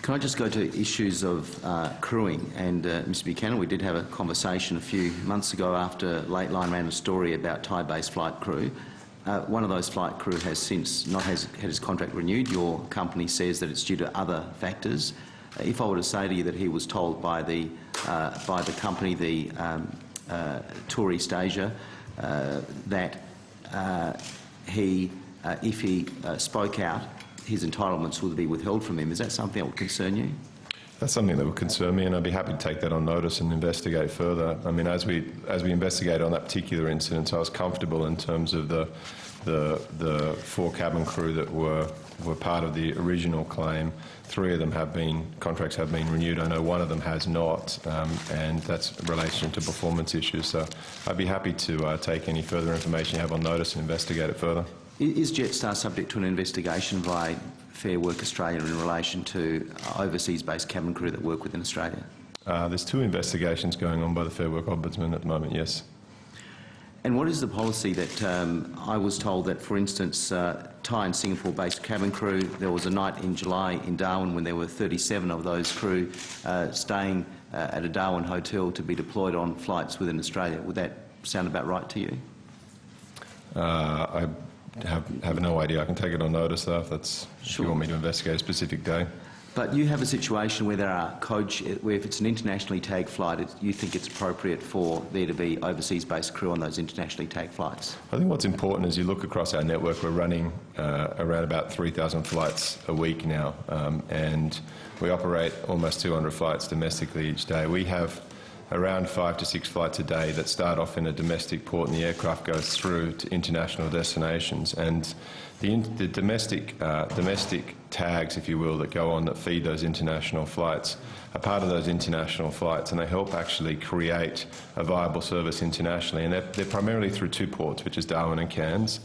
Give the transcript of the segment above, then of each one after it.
Can I just go to issues of crewing? And Mr Buchanan, we did have a conversation a few months ago after Lateline ran a story about Thai-based flight crew. One of those flight crew has since not had his contract renewed. Your company says that it's due to other factors. If I were to say to you that he was told by the company, the Tourist Asia, that if he spoke out, his entitlements would be withheld from him, is that something that would concern you? That's something that would concern me, and I'd be happy to take that on notice and investigate further. I mean, as we investigated on that particular incident, I was comfortable in terms of the 4 cabin crew that were part of the original claim. 3 of them contracts have been renewed. I know one of them has not, and that's in relation to performance issues. So I'd be happy to take any further information you have on notice and investigate it further. Is Jetstar subject to an investigation by Fair Work Australia in relation to overseas-based cabin crew that work within Australia? There's 2 investigations going on by the Fair Work Ombudsman at the moment, yes. And what is the policy that I was told that, for instance, Thai and Singapore-based cabin crew, there was a night in July in Darwin when there were 37 of those crew staying at a Darwin hotel to be deployed on flights within Australia. Would that sound about right to you? I have no idea. I can take it on notice, though, if you want me to investigate a specific day. But you have a situation where there are where if it's an internationally tagged flight, you think it's appropriate for there to be overseas-based crew on those internationally tagged flights? I think what's important is you look across our network. We're running around about 3,000 flights a week now, and we operate almost 200 flights domestically each day. We have around 5 to 6 flights a day that start off in a domestic port, and the aircraft goes through to international destinations. And the domestic tags, if you will, that go on that feed those international flights are part of those international flights, and they help actually create a viable service internationally. And they're primarily through 2 ports, which is Darwin and Cairns,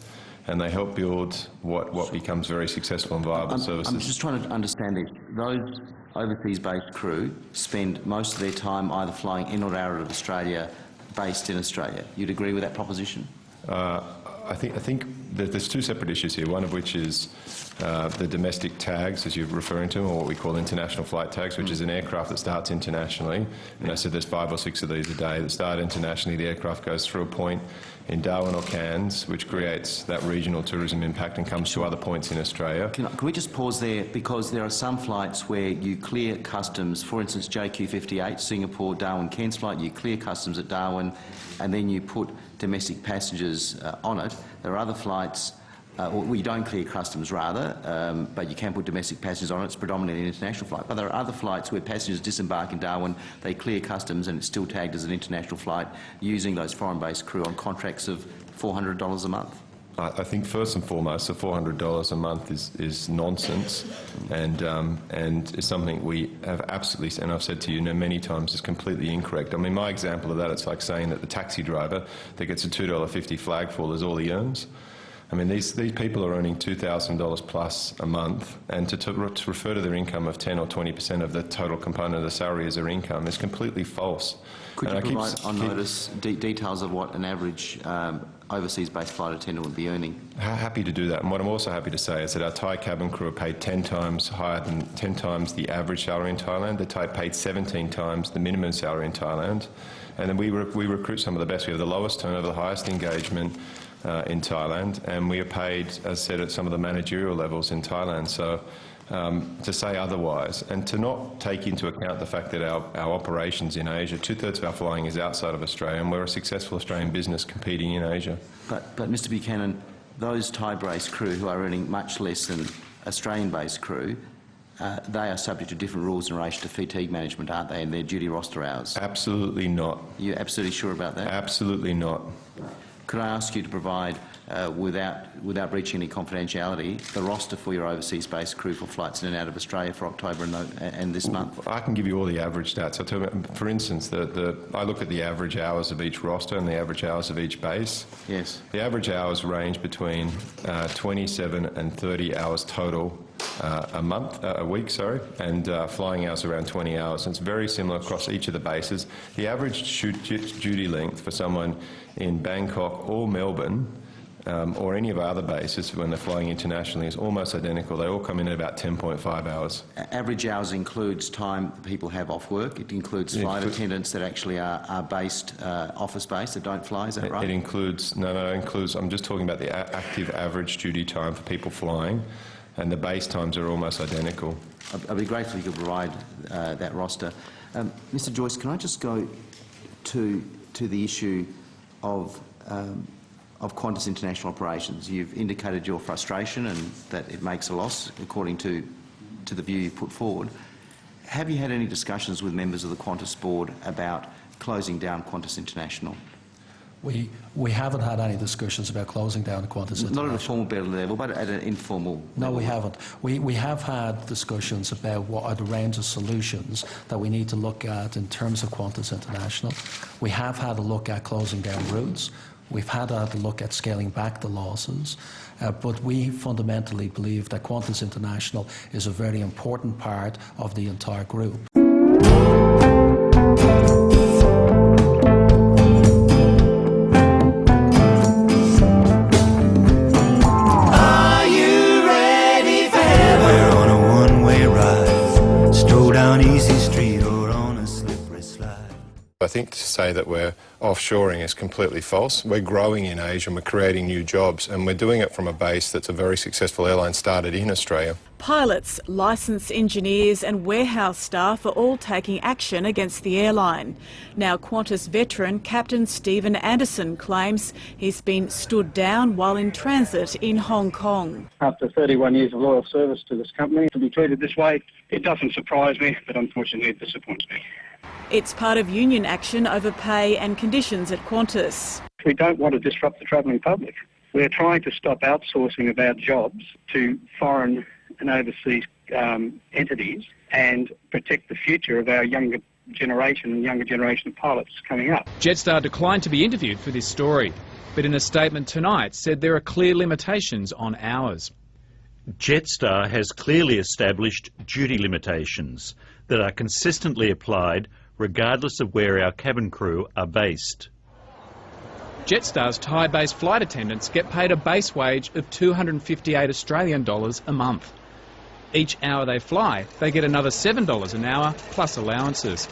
and they help build what becomes very successful and viable services. I'm just trying to understand this. Those overseas-based crew spend most of their time either flying in or out of Australia, based in Australia. You'd agree with that proposition? I think that there's 2 separate issues here, one of which is the domestic tags, as you're referring to, or what we call international flight tags, which is an aircraft that starts internationally. And I said there's 5 or 6 of these a day that start internationally. The aircraft goes through a point in Darwin or Cairns, which creates that regional tourism impact and comes to other points in Australia. Can we just pause there, because there are some flights where you clear customs, for instance JQ58, Singapore, Darwin, Cairns flight, you clear customs at Darwin and then you put domestic passengers on it. There are other flights well, you don't clear customs rather, but you can put domestic passengers on it. It's predominantly an international flight. But there are other flights where passengers disembark in Darwin, they clear customs and it's still tagged as an international flight using those foreign-based crew on contracts of $400 a month. I think first and foremost, the $400 a month is nonsense, and is something we have absolutely, and I've said to you many times, is completely incorrect. I mean, my example of that, it's like saying that the taxi driver that gets a $2.50 flag fall is all he earns. I mean, these people are earning $2,000 plus a month, and to refer to their income of 10 or 20% of the total component of the salary as their income is completely false. Could you provide on notice details of what an average overseas-based flight attendant would be earning? Happy to do that. And what I'm also happy to say is that our Thai cabin crew are paid 10 times higher than 10 times the average salary in Thailand. They're paid 17 times the minimum salary in Thailand. And then we recruit some of the best. We have the lowest turnover, the highest engagement in Thailand, and we are paid, as I said, at some of the managerial levels in Thailand. So to say otherwise, and to not take into account the fact that our operations in Asia, 2/3 of our flying is outside of Australia, and we're a successful Australian business competing in Asia. But Mr Buchanan, those Thai-based crew who are earning much less than Australian-based crew, they are subject to different rules in relation to fatigue management, aren't they, and their duty roster hours? Absolutely not. You're absolutely sure about that? Absolutely not. Could I ask you to provide, without breaching any confidentiality, the roster for your overseas-based crew for flights in and out of Australia for October and this month? I can give you all the average stats. I'll tell you, for instance, I look at the average hours of each roster and the average hours of each base. Yes. The average hours range between 27 and 30 hours total a week, and flying hours around 20 hours. And it's very similar across each of the bases. The average duty length for someone in Bangkok or Melbourne or any of our other bases when they're flying internationally is almost identical. They all come in at about 10.5 hours. Average hours includes time people have off work. It includes flight attendants that actually are based, office-based, that don't fly, is that right? It includes, it includes, I'm just talking about the active average duty time for people flying, and the base times are almost identical. I'd be grateful if you could provide that roster. Mr Joyce, can I just go to the issue of Qantas International Operations? You've indicated your frustration and that it makes a loss, according to the view you put forward. Have you had any discussions with members of the Qantas Board about closing down Qantas International? We haven't had any discussions about closing down Qantas International. Not at a formal level, but at an informal level. No, we haven't. We have had discussions about what are the range of solutions that we need to look at in terms of Qantas International. We have had a look at closing down routes. We've had a look at scaling back the losses, but we fundamentally believe that Qantas International is a very important part of the entire group. I think to say that we're offshoring is completely false. We're growing in Asia and we're creating new jobs, and we're doing it from a base that's a very successful airline started in Australia. Pilots, licensed engineers and warehouse staff are all taking action against the airline. Now Qantas veteran Captain Stephen Anderson claims he's been stood down while in transit in Hong Kong. After 31 years of loyal service to this company, to be treated this way, it doesn't surprise me, but unfortunately it disappoints me. It's part of union action over pay and conditions at Qantas. We don't want to disrupt the travelling public. We're trying to stop outsourcing of our jobs to foreign and overseas entities and protect the future of our younger generation of pilots coming up. Jetstar declined to be interviewed for this story, but in a statement tonight said there are clear limitations on hours. Jetstar has clearly established duty limitations that are consistently applied regardless of where our cabin crew are based. Jetstar's Thai-based flight attendants get paid a base wage of $258 Australian dollars a month. Each hour they fly, they get another $7 an hour plus allowances.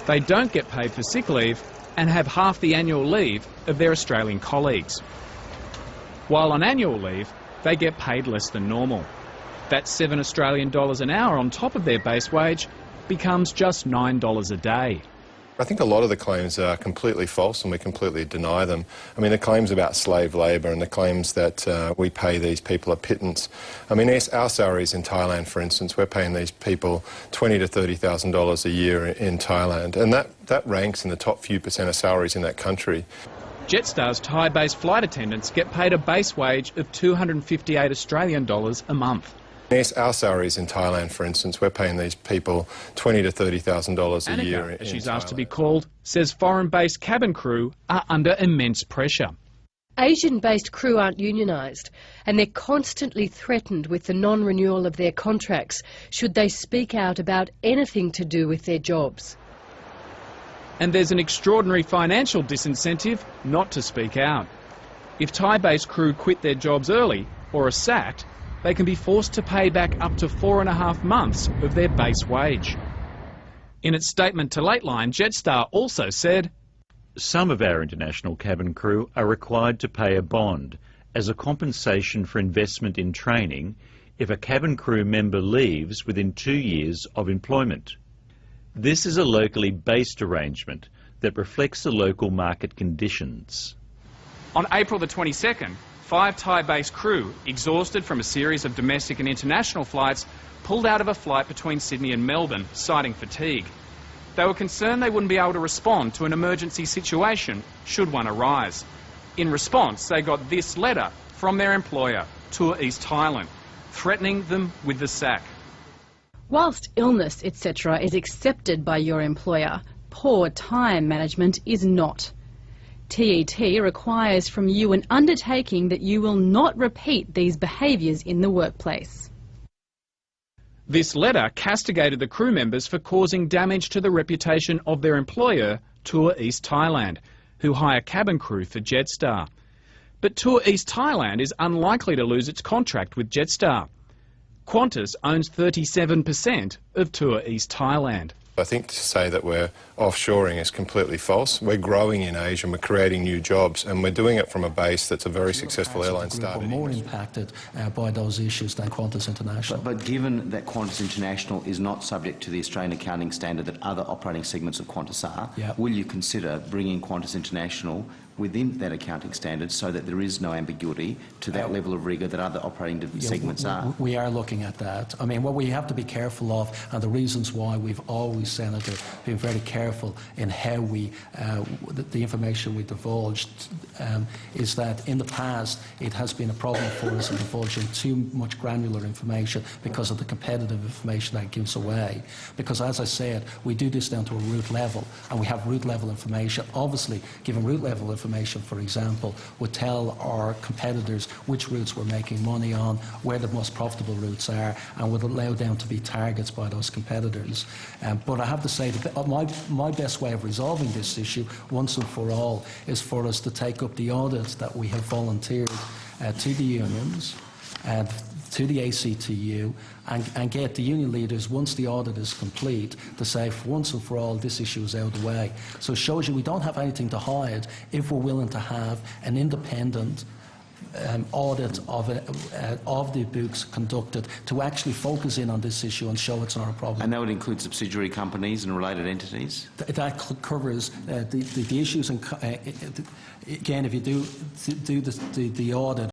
They don't get paid for sick leave and have half the annual leave of their Australian colleagues. While on annual leave, they get paid less than normal. That's $7 Australian dollars an hour on top of their base wage becomes just $9 a day. I think a lot of the claims are completely false and we completely deny them. I mean, the claims about slave labour and the claims that we pay these people a pittance. I mean, our salaries in Thailand, for instance, we're paying these people $20,000 to $30,000 a year in Thailand, and that ranks in the top few percent of salaries in that country. Jetstar's Thai-based flight attendants get paid a base wage of $258 Australian dollars a month. Our salaries in Thailand, for instance, we're paying these people $20,000 to $30,000 a year. As she's asked to be called, says foreign-based cabin crew are under immense pressure. Asian-based crew aren't unionised, and they're constantly threatened with the non-renewal of their contracts should they speak out about anything to do with their jobs. And there's an extraordinary financial disincentive not to speak out. If Thai-based crew quit their jobs early or are sacked, they can be forced to pay back up to 4.5 months of their base wage. In its statement to Lateline, Jetstar also said, some of our international cabin crew are required to pay a bond as a compensation for investment in training if a cabin crew member leaves within 2 years of employment. This is a locally based arrangement that reflects the local market conditions. On April the 22nd, 5 Thai-based crew, exhausted from a series of domestic and international flights, pulled out of a flight between Sydney and Melbourne, citing fatigue. They were concerned they wouldn't be able to respond to an emergency situation should one arise. In response, they got this letter from their employer, Tour East Thailand, threatening them with the sack. Whilst illness, etc. is accepted by your employer, poor time management is not. TET requires from you an undertaking that you will not repeat these behaviours in the workplace. This letter castigated the crew members for causing damage to the reputation of their employer, Tour East Thailand, who hire cabin crew for Jetstar. But Tour East Thailand is unlikely to lose its contract with Jetstar. Qantas owns 37% of Tour East Thailand. I think to say that we're offshoring is completely false. We're growing in Asia and we're creating new jobs, and we're doing it from a base that's a very successful airline started. We're more impacted by those issues than Qantas International. But given that Qantas International is not subject to the Australian accounting standard that other operating segments of Qantas are, will you consider bringing Qantas International within that accounting standard so that there is no ambiguity to that level of rigour that other operating segments are? We are looking at that. I mean, what we have to be careful of, and the reasons why we've always, Senator, been very careful in how we, the information we divulged, is that in the past it has been a problem for us in divulging too much granular information because of the competitive information that it gives away. Because, as I said, we do this down to a route level, and we have route level information. Obviously, given route level information, for example, would tell our competitors which routes we're making money on, where the most profitable routes are, and would allow them to be targets by those competitors. But I have to say that my best way of resolving this issue once and for all is for us to take up the audit that we have volunteered to the unions and to the ACTU and get the union leaders, once the audit is complete, to say for once and for all this issue is out of the way. So it shows you we don't have anything to hide if we're willing to have an independent audit of the books conducted to actually focus in on this issue and show it's not a problem. And that would include subsidiary companies and related entities? That covers the issues, and again, if you do the audit